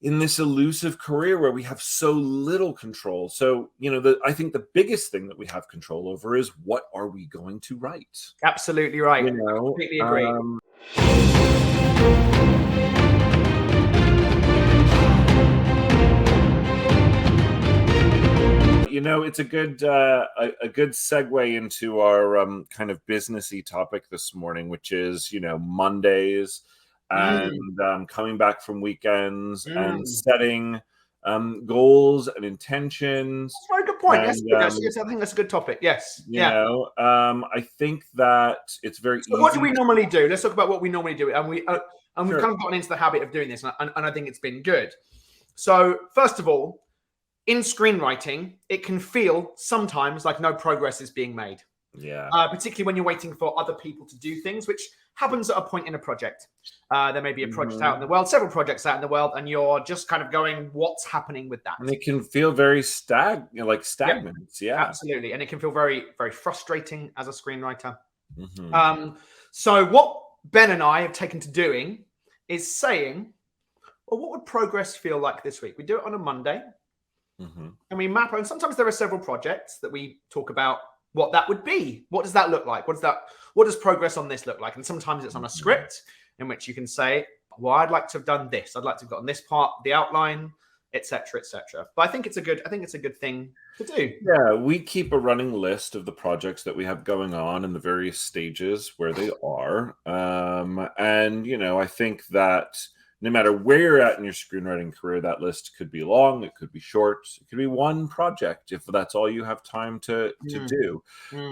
in this elusive career where we have so little control. So, I think the biggest thing that we have control over is what are we going to write? Absolutely right. I completely agree. It's a good segue into our kind of businessy topic this morning, which is Mondays and coming back from weekends and setting goals and intentions. That's a very good point. Yes, I think that's a good topic. Yes. I think that it's very easy. What do we normally do? Let's talk about what we normally do. And we've kind of gotten into the habit of doing this, and I think it's been good. So first of all, in screenwriting, it can feel sometimes like no progress is being made. Yeah. Particularly when you're waiting for other people to do things, which happens at a point in a project. There may be a project out in the world, several projects out in the world, and you're just kind of going, what's happening with that? And it can feel very stagnant. Yeah, absolutely. And it can feel very, very frustrating as a screenwriter. So what Ben and I have taken to doing is saying, well, what would progress feel like this week? We do it on a Monday. And we map out, and sometimes there are several projects that we talk about what that would be. What does that look like? What does progress on this look like? And sometimes it's on a script in which you can say, well, I'd like to have done this. I'd like to have gotten this part, the outline, etc., etc. But I think it's a good thing to do. Yeah, we keep a running list of the projects that we have going on in the various stages where they are. And I think that no matter where you're at in your screenwriting career, that list could be long, it could be short, it could be one project if that's all you have time to do.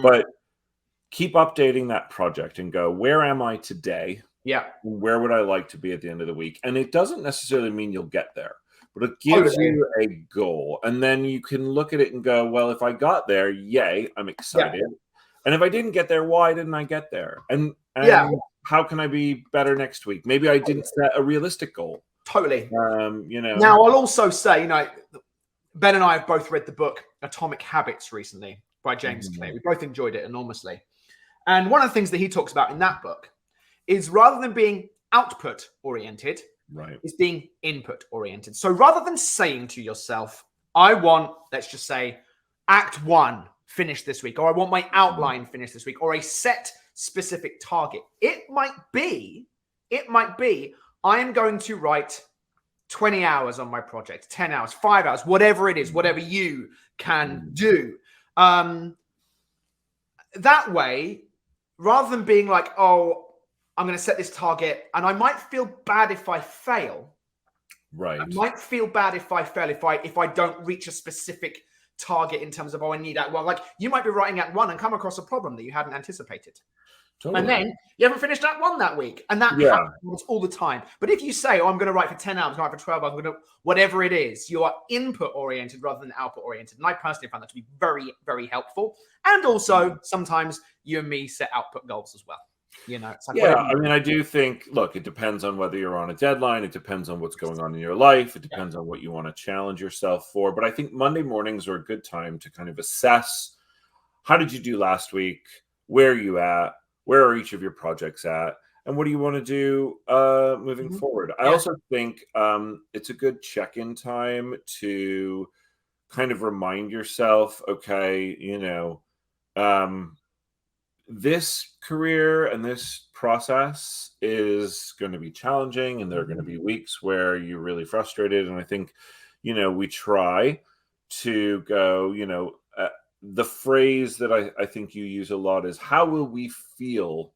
But keep updating that project and go, where am I today? Yeah. Where would I like to be at the end of the week? And it doesn't necessarily mean you'll get there, but it gives you a goal. And then you can look at it and go, well, if I got there, yay, I'm excited. Yeah. And if I didn't get there, why didn't I get there? And how can I be better next week? Maybe I didn't set a realistic goal. Totally. Now, I'll also say, Ben and I have both read the book Atomic Habits recently by James Clear. We both enjoyed it enormously. And one of the things that he talks about in that book is rather than being output oriented, is being input oriented. So rather than saying to yourself, I want, let's just say, Act 1 finished this week, or I want my outline finished this week, or a set specific target. It might be, I am going to write 20 hours on my project, 10 hours, 5 hours, whatever it is, whatever you can do. That way, rather than being like, oh, I'm going to set this target and I might feel bad if I fail. Right. I might feel bad if I fail, if I don't reach a specific target in terms of, oh, I need Act 1. Like you might be writing Act 1 and come across a problem that you hadn't anticipated. Totally. And then you haven't finished Act 1 that week. And that happens all the time. But if you say, oh, I'm going to write for 10 hours, I'm going to write for 12 hours, I'm going to, whatever it is, you are input oriented rather than output oriented. And I personally found that to be very, very helpful. And also sometimes you and me set output goals as well. It's like I do think, look, it depends on whether you're on a deadline. It depends on what's going on in your life. It depends on what you want to challenge yourself for. But I think Monday mornings are a good time to kind of assess, how did you do last week? Where are you at? Where are each of your projects at? And what do you want to do moving forward? I also think it's a good check-in time to kind of remind yourself, okay, this career and this process is going to be challenging, and there are going to be weeks where you're really frustrated. And I think, we try to go, the phrase that I think you use a lot is, how will we feel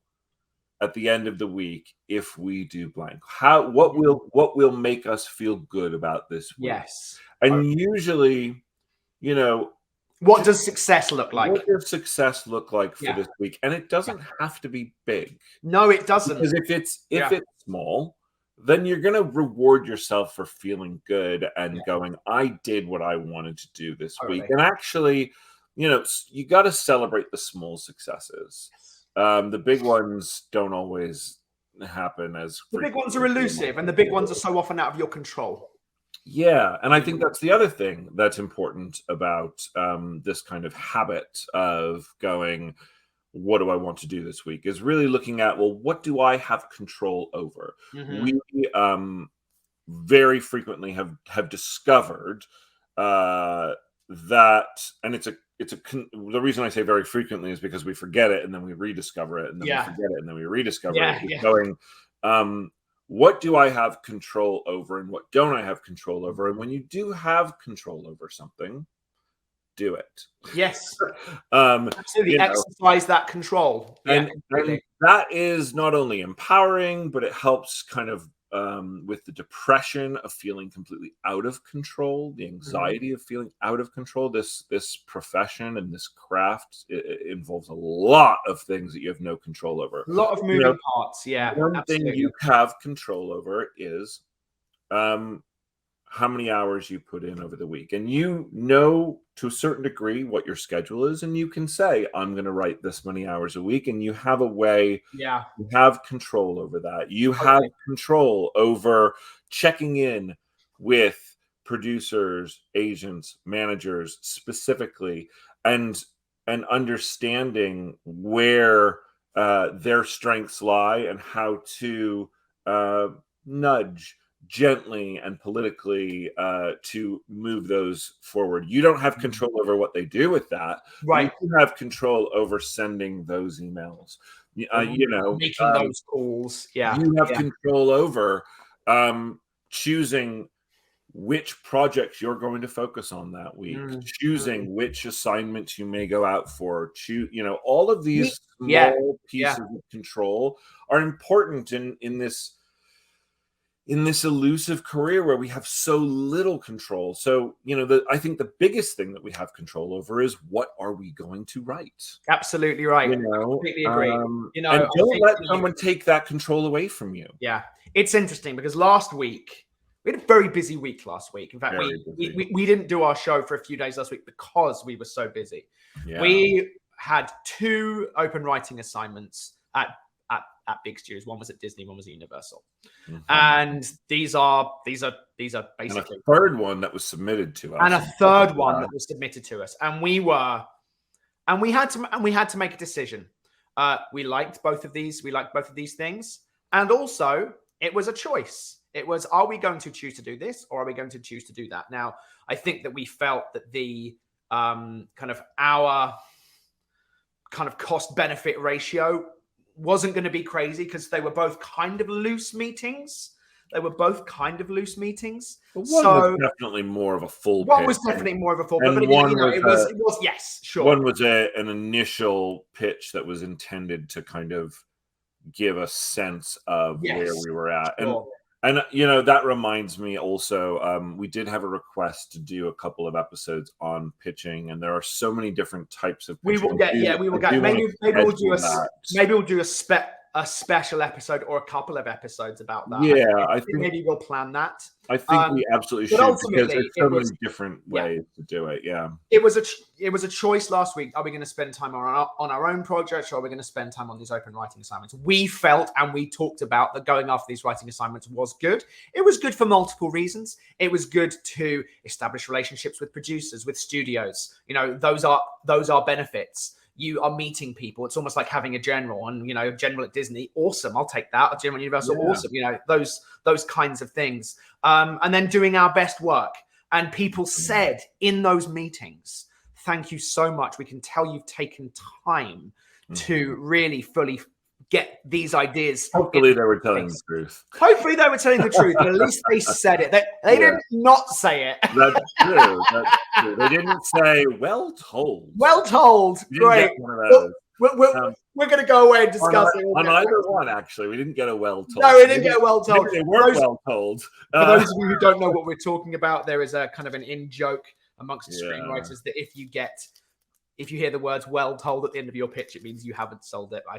at the end of the week if we do blank? What will make us feel good about this week? Yes. And usually, what does success look like? What does success look like for this week? And it doesn't have to be big. No, it doesn't. Because if it's small, then you're going to reward yourself for feeling good and going, I did what I wanted to do this week. And actually, you got to celebrate the small successes. The big ones don't always happen as the big ones are elusive, and the big ones are so often out of your control. Yeah, and I think that's the other thing that's important about this kind of habit of going, what do I want to do this week, is really looking at, well, what do I have control over? We very frequently have discovered that, and the reason I say very frequently is because we forget it and then we rediscover it, and then we forget it and then we rediscover it. Going, what do I have control over and what don't I have control over? And when you do have control over something, do it. Yes. Absolutely. Exercise that control. And that is not only empowering, but it helps kind of with the depression of feeling completely out of control, the anxiety of feeling out of control. This profession and this craft, it involves a lot of things that you have no control over. A lot of moving parts. Yeah. One thing you have control over is how many hours you put in over the week. And you know to a certain degree what your schedule is, and you can say, I'm going to write this many hours a week, and you have a way, you have control over that. You have control over checking in with producers, agents, managers specifically, and understanding where their strengths lie and how to nudge gently and politically to move those forward. You don't have control over what they do with that. Right. You have control over sending those emails. Making those calls. Yeah. You have control over choosing which projects you're going to focus on that week, choosing which assignments you may go out for. All of these small pieces of control are important in this elusive career where we have so little control. So, I think the biggest thing that we have control over is what are we going to write? Absolutely right. I completely agree. And don't let someone take that control away from you. Yeah. It's interesting because last week, we had a very busy week last week. In fact, we didn't do our show for a few days last week because we were so busy. Yeah. We had 2 open writing assignments at big studios. One was at Disney, one was at Universal. And these are basically, and a third one that was submitted to us. And a third one that was submitted to us. And we had to make a decision. We liked both of these. We liked both of these things. And also it was a choice. It was, are we going to choose to do this or are we going to choose to do that? Now, I think that we felt that the our cost benefit ratio wasn't going to be crazy because they were both kind of loose meetings. But one was definitely more of a full pitch. One was definitely more of a full pitch. But it was, yes, sure. One was an initial pitch that was intended to kind of give a sense of where we were at. Sure. And that reminds me also, we did have a request to do a couple of episodes on pitching, and there are so many different types of pitching. Maybe we'll do a special episode or a couple of episodes about that. Yeah, I think maybe we'll plan that. I think we absolutely should, because there's so many different ways to do it. Yeah, it was a choice last week. Are we going to spend time on our own projects, or are we going to spend time on these open writing assignments? We felt and we talked about that going after these writing assignments was good. It was good for multiple reasons. It was good to establish relationships with producers, with studios. Those are benefits. You are meeting people. It's almost like having a general, and a general at Disney, awesome. I'll take that. A general at Universal, awesome. Those kinds of things. And then doing our best work. And people said in those meetings, thank you so much. We can tell you've taken time to really fully get these ideas. Hopefully they were telling the truth. Hopefully they were telling the truth, but at least they said it. They didn't not say it. That's true. They didn't say, well told. Well told. Great. We're going to go away and discuss it. On either one, actually. We didn't get a well told. No, we didn't get a well told. They weren't well told. For those of you who don't know what we're talking about, there is a kind of an in-joke amongst screenwriters that if you hear the words "well told" at the end of your pitch, it means you haven't sold it. I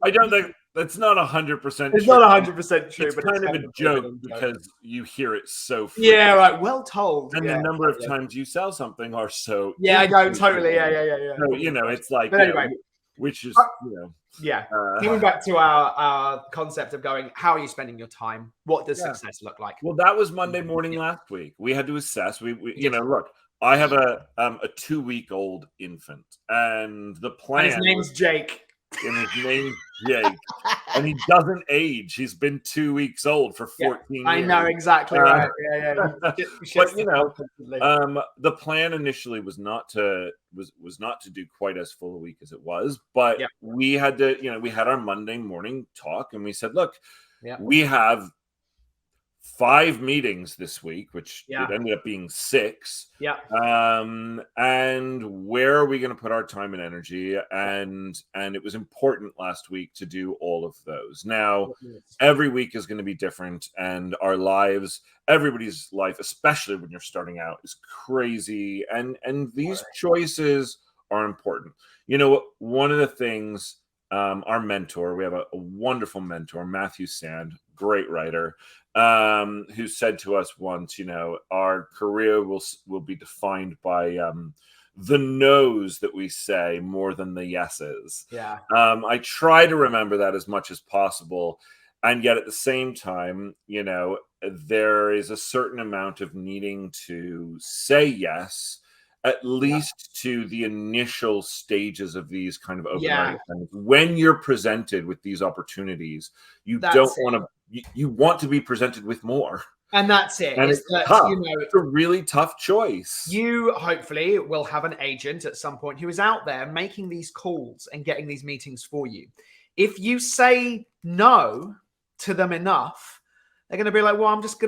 don't think that's not 100%. It's not 100% true, it's but kind of a joke because you hear it so frequently. Yeah, right. Well told. And the number of times you sell something are so. Yeah, I know totally. Yeah. So it's like. But anyway, which is Yeah. Coming back to our concept of going, how are you spending your time? What does success look like? Well, that was Monday morning last week. We had to assess. We look. I have a 2-week-old infant, and the plan. And his name's Jake. and his name's Jake. And he doesn't age. He's been 2 weeks old for 14 years. I know exactly right. Yeah. But the plan initially was not to do quite as full a week as it was. But we had to, we had our Monday morning talk, and we said, look, we have 5 meetings this week, which it ended up being 6. And where are we going to put our time and energy? And it was important last week to do all of those. Now, every week is going to be different, and our lives, everybody's life, especially when you're starting out, is crazy. And these choices are important. One of the things, our mentor, we have a wonderful mentor, Matthew Sand, great writer, who said to us once, our career will be defined by the no's that we say more than the yeses. I try to remember that as much as possible. And yet at the same time, there is a certain amount of needing to say yes, at least to the initial stages of these kind of open writing assignments. When you're presented with these opportunities, you want to be presented with more. And that's it. And it's tough. It's a really tough choice. You hopefully will have an agent at some point who is out there making these calls and getting these meetings for you. If you say no to them enough, they're going to be like, well, I'm just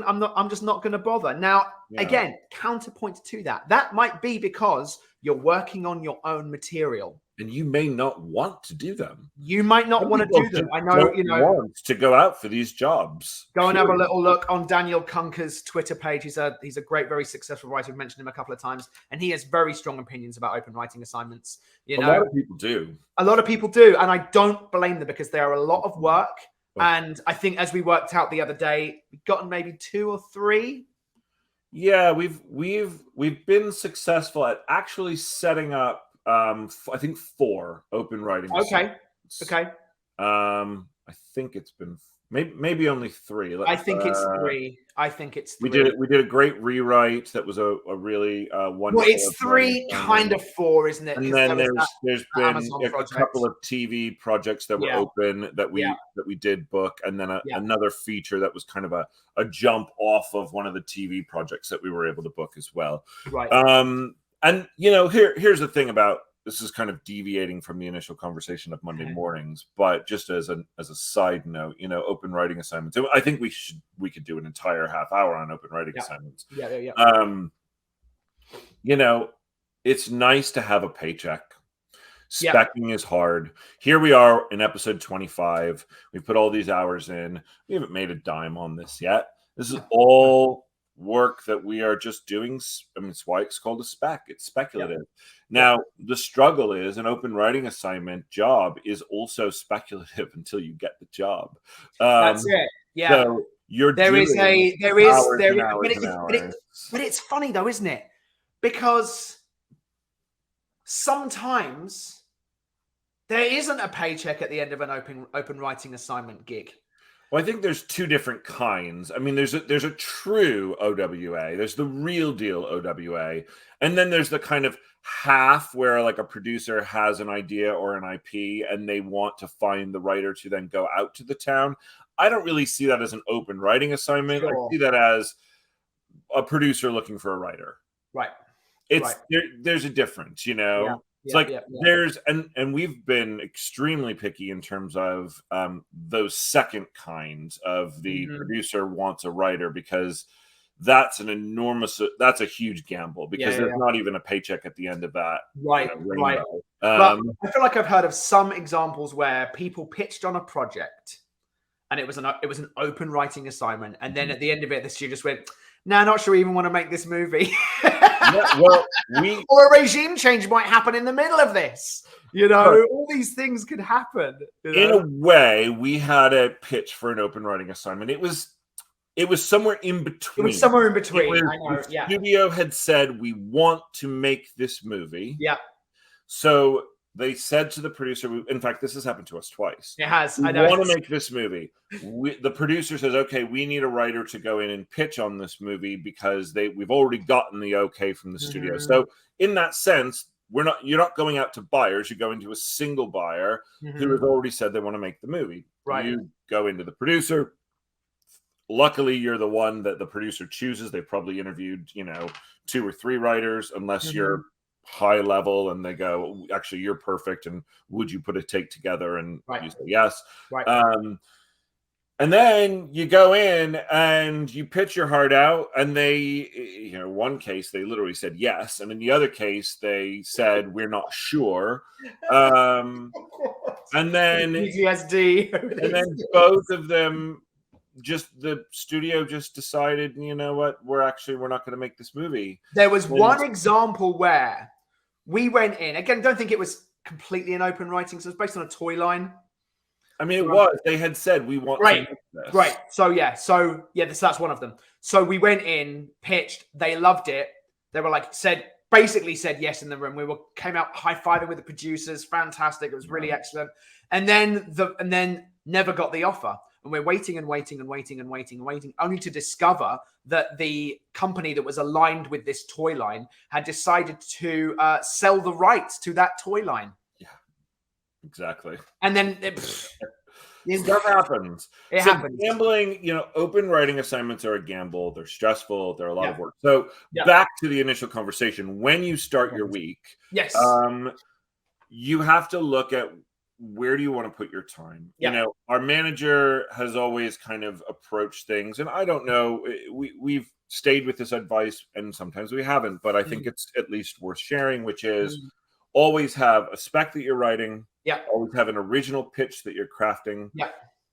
not going to bother. Now, again, counterpoint to that might be because you're working on your own material. And you may not want to do them. You might not want to do them. I know, want to go out for these jobs. Go and have a little look on Daniel Kunker's Twitter page. He's a great, very successful writer. I've mentioned him a couple of times, and he has very strong opinions about open writing assignments. A lot of people do. A lot of people do, and I don't blame them because they are a lot of work. And I think, as we worked out the other day, we've gotten maybe 2 or 3. Yeah, we've been successful at actually setting up. I think 4 open writing. Okay. I think it's been maybe only 3. I think it's 3. We did a great rewrite that was a really wonderful. Well, it's 3, kind of 4, isn't it? And then there's been a couple of TV projects that were open that we did book, and then another feature that was kind of a jump off of one of the TV projects that we were able to book as well. Right. And here's the thing about this, is kind of deviating from the initial conversation of Monday mornings, but just as a side note, open writing assignments. I think we could do an entire half hour on open writing assignments. It's nice to have a paycheck. Speccing is hard. Here we are in episode 25. We put all these hours in. We haven't made a dime on this yet. This is all work that we are just doing. I mean, it's why it's called a spec. It's speculative. Now, the struggle is an open writing assignment job is also speculative until you get the job. That's it. Yeah. So but it's funny though, isn't it? Because sometimes there isn't a paycheck at the end of an open writing assignment gig. Well, I think there's 2 different kinds. I mean, there's a true OWA. There's the real deal OWA. And then there's the kind of half where like a producer has an idea or an IP and they want to find the writer to then go out to the town. I don't really see that as an open writing assignment. Sure. I see that as a producer looking for a writer. Right. There's a difference, there's and we've been extremely picky in terms of those second kinds of the producer wants a writer, because that's a huge gamble, because there's not even a paycheck at the end of that. Right. But I feel like I've heard of some examples where people pitched on a project and it was an open writing assignment, and then at the end of it, the studio just went, "Nah, not sure we even want to make this movie." Or a regime change might happen in the middle of this. All these things could happen. In a way, we had a pitch for an open writing assignment. It was somewhere in between. The studio had said, we want to make this movie. Yeah. So they said to the producer, in fact, this has happened to us twice. It has. We want to make this movie. The producer says, okay, we need a writer to go in and pitch on this movie because we've already gotten the okay from the studio. So in that sense, you're not going out to buyers. You're going to a single buyer who has already said they want to make the movie. Right. You go into the producer. Luckily, you're the one that the producer chooses. They probably interviewed, 2 or 3 writers, unless you're high level and they go, actually, you're perfect. And would you put a take together? And you say yes. Right. And then you go in and you pitch your heart out, and they, one case, they literally said yes. And in the other case, they said, we're not sure. And then PTSD. And then both of them, the studio just decided, you know what, we're not going to make this movie. There was one example where we went in, again, don't think it was completely an open writing, so it was based on a toy line. I mean, it was. They had said, we want to make this. Right. So that's one of them. So we went in, pitched, they loved it. They were like, basically said yes in the room. We came out high-fiving with the producers. Fantastic. It was really excellent. And then never got the offer. And we're waiting, only to discover that the company that was aligned with this toy line had decided to sell the rights to that toy line. Yeah, exactly. And then stuff happens. It happens. Gambling, open writing assignments are a gamble. They're stressful. They're a lot of work. So back to the initial conversation. When you start your week, you have to look at, where do you want to put your time? Our manager has always kind of approached things, and I don't know, we've stayed with this advice and sometimes we haven't, but I think it's at least worth sharing, which is always have a spec that you're writing. Always have an original pitch that you're crafting.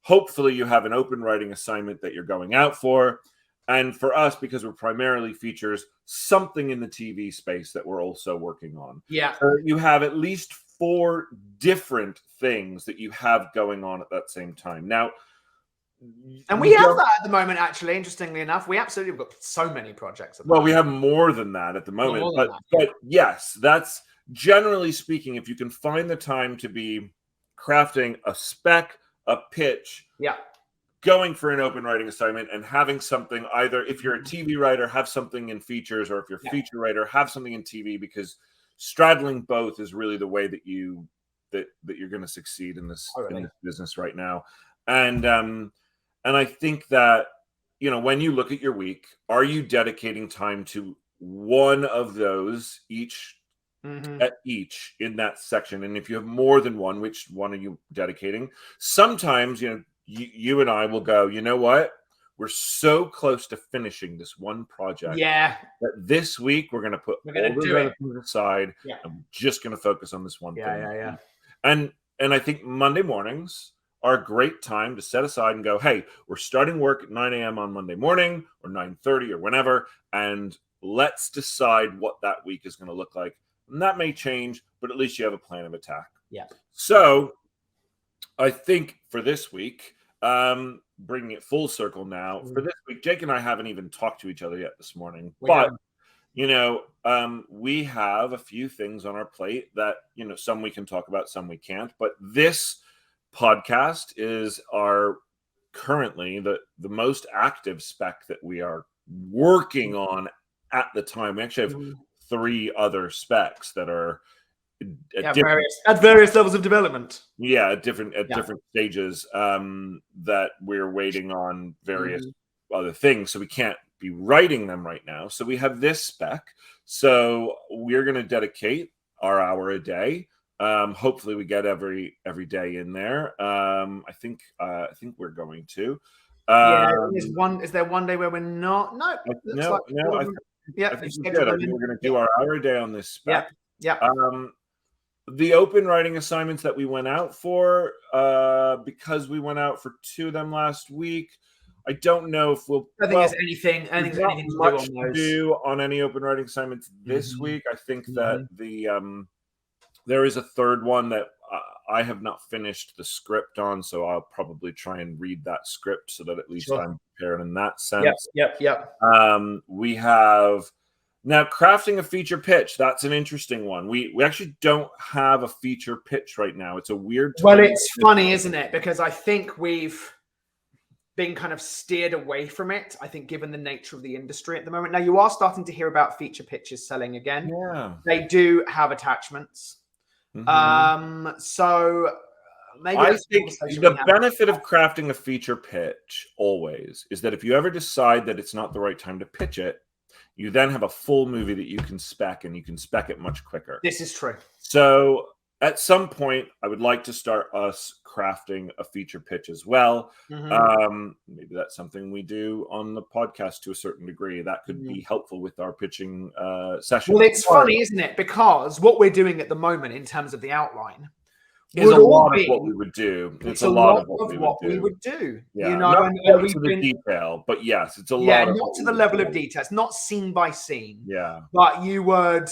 Hopefully you have an open writing assignment that you're going out for. And for us, because we're primarily features, something in the TV space that we're also working on. So you have at least 4 different things that you have going on at that same time. Now, and we have that at the moment, actually, interestingly enough. We absolutely have got so many projects. We have more than that at the moment. But yes, that's generally speaking, if you can find the time to be crafting a spec, a pitch, going for an open writing assignment, and having something, either if you're a TV writer, have something in features, or if you're a feature writer, have something in TV, because straddling both is really the way that you're going to succeed in this business right now. And I think that, when you look at your week, are you dedicating time to one of those at each in that section? And if you have more than one, which one are you dedicating? Sometimes, you and I will go, you know what? We're so close to finishing this one project that this week we're going to put all the other things aside. I'm just going to focus on this one thing. And I think Monday mornings are a great time to set aside and go, hey, we're starting work at 9 a.m. on Monday morning, or 9:30 or whenever, and let's decide what that week is going to look like. And that may change, but at least you have a plan of attack. So I think for this week, bringing it full circle now, for this week, Jake and I haven't even talked to each other yet this morning. We have a few things on our plate that, some we can talk about, some we can't. But this podcast is currently the most active spec that we are working on at the time. We actually have 3 other specs that are at various levels of development. At different stages, that we're waiting on various other things. So we can't be writing them right now. So we have this spec. So we're going to dedicate our hour a day. Hopefully we get every day in there. I think we're going to. Is there one day where we're not? No. I think we're going to do our hour a day on this spec. The open writing assignments that we went out for, because we went out for 2 of them last week, I don't know if we'll. I think there's anything to do on any open writing assignments this week. I think that there is a 3rd one that I have not finished the script on, so I'll probably try and read that script so that at least I'm prepared in that sense. We have. Now, crafting a feature pitch, that's an interesting one. We actually don't have a feature pitch right now. It's a weird time. Well, it's funny, isn't it? Because I think being kind of steered away from it, I think, given the nature of the industry at the moment. Now, you are starting to hear about feature pitches selling again. Yeah. They do have attachments. So maybe I think the benefit of crafting a feature pitch always is that if you ever decide that it's not the right time to pitch it, you then have a full movie that you can spec, and you can spec it much quicker. This is true. So at some point, I would like to start us crafting a feature pitch as well. Maybe that's something we do on the podcast to a certain degree. That could be helpful with our pitching session. Well, it's funny, isn't it? Because what we're doing at the moment in terms of the outline is a lot of what we would do. It's a lot of what we would do. Yeah, you know, not to the detail, but yes, it's a lot. Yeah, not to the level of detail. It's not scene by scene. Yeah, but you would,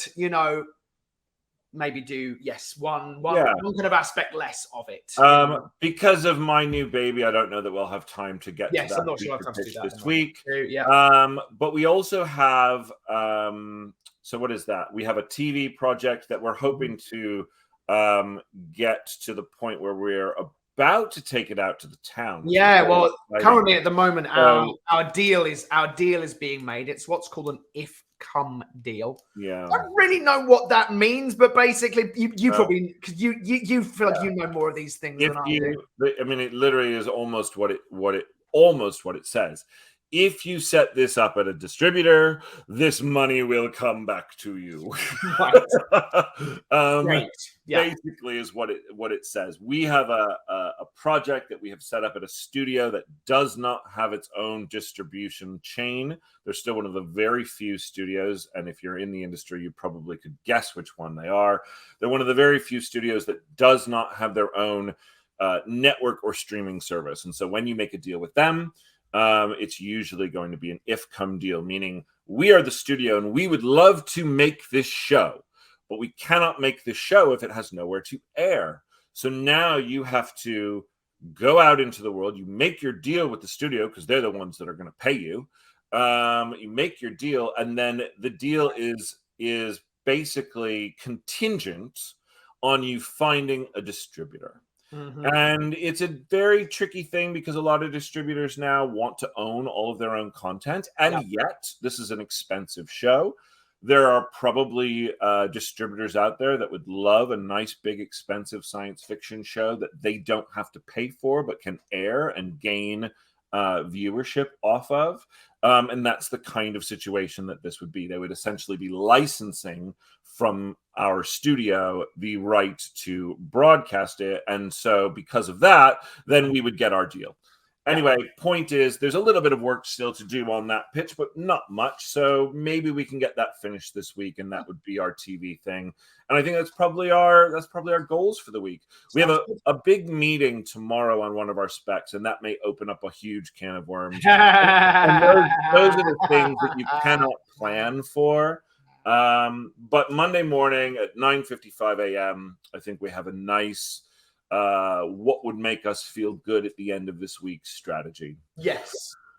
maybe do one kind of aspect less of it. Because of my new baby, I don't know that we'll have time to get to that. I'm not sure I'll have time to do that this week. Yeah. But we also have so what is that? We have a TV project that we're hoping to get to the point where we're about to take it out to the town. Yeah, well, currently at the moment, our deal is being made. It's what's called an if-come deal. Yeah, I don't really know what that means, but basically, you probably, because you feel like you know more of these things than I do. I mean, it literally is almost what it says. If you set this up at a distributor, this money will come back to you. Right. Basically is what it says. We have a project that we have set up at a studio that does not have its own distribution chain. They're still one of the very few studios, and if you're in the industry, you probably could guess which one they are. They're one of the very few studios that does not have their own network or streaming service. And so when you make a deal with them, it's usually going to be an if-come deal, meaning we are the studio and we would love to make this show, but we cannot make this show if it has nowhere to air. So now you have to go out into the world. You make your deal with the studio because they're the ones that are going to pay you. You make your deal, and then the deal is basically contingent on you finding a distributor. And it's a very tricky thing because a lot of distributors now want to own all of their own content. And yet, this is an expensive show. There are probably distributors out there that would love a nice, big, expensive science fiction show that they don't have to pay for, but can air and gain viewership off of. And that's the kind of situation that this would be. They would essentially be licensing from our studio the right to broadcast it. And so because of that, then we would get our deal. Anyway, point is, there's a little bit of work still to do on that pitch, but not much. So maybe we can get that finished this week, and that would be our TV thing. And I think that's probably our goals for the week. We have a big meeting tomorrow on one of our specs, and that may open up a huge can of worms. And those are the things that you cannot plan for. But Monday morning at 9:55 a.m., I think we have a nice what would make us feel good at the end of this week's strategy. Yes.